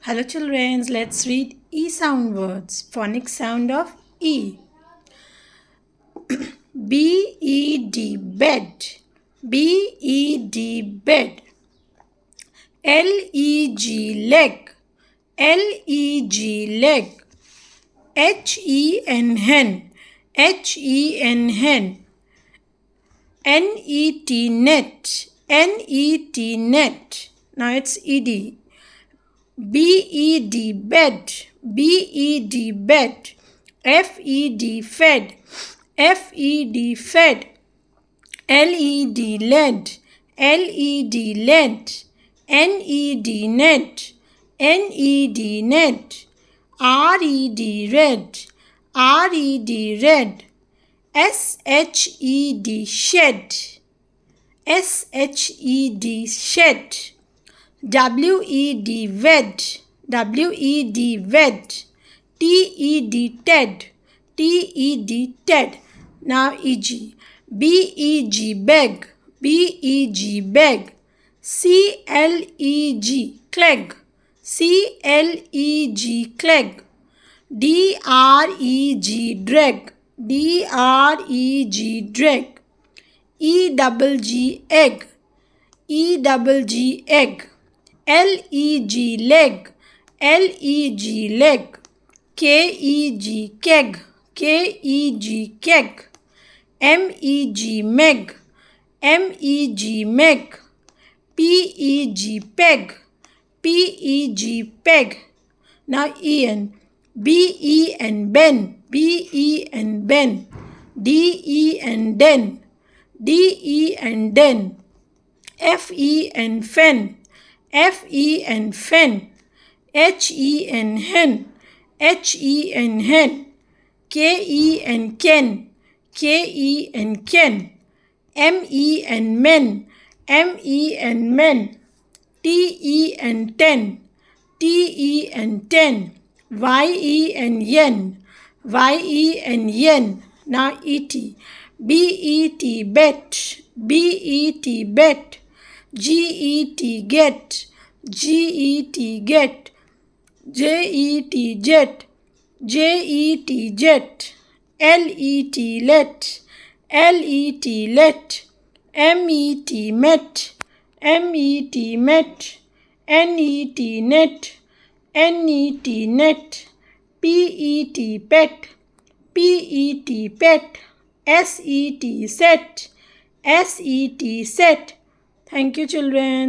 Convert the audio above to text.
Hello children, let's read E sound words. Phonic sound of E. B-E-D, bed. B-E-D, bed. L-E-G, leg. L-E-G, leg. H-E-N, hen. H-E-N, hen. N-E-T, net. N-E-T, net. Now it's E-D. B-E-D, bed. B-E-D, bed. F-E-D, fed. F-E-D, fed. L-E-D, led. L-E-D, led. N-E-D, net. N-E-D, net. R-E-D, red. R-E-D, red. S-H-E-D, shed. S-H-E-D, shed. W-E-D, wed. W-E-D, wed. T-E-D, ted. T-E-D, ted. Now E-G. B-E-G, beg. B-E-G, beg. C-L-E-G, clegg. C-L-E-G, clegg. D-R-E-G, dreg. D-R-E-G, dreg. E-double-G, egg. E-double-G, egg. L-E-G, leg. L-E-G, leg. K-E-G, keg. K-E-G, keg. M-E-G, meg. M-E-G, meg. P-E-G, peg. P-E-G, peg. Now E-N. B-E-N, ben. B-E-N, ben. D-E-N, den. D-E-N, den. F-E-N, fen. F-E-N, fen. H-E-N, hen. H-E-N, hen. K-E-N, ken. K-E-N, ken. M-E-N, men. M-E-N, men. T-E-N, ten. T-E-N, ten. Y-E-N, yen. Y-E-N, yen. Now E-T. B-E-T, bet. B-E-T, bet. G-E-T, get. G-E-T, get. J-E-T, jet. J-E-T, jet. L-E-T, let. L-E-T, let. M-E-T, met. M-E-T, met. N-E-T, net. N-E-T, net. P-E-T, pet. P-E-T, pet. S-E-T, set. S-E-T, set. Thank you, children.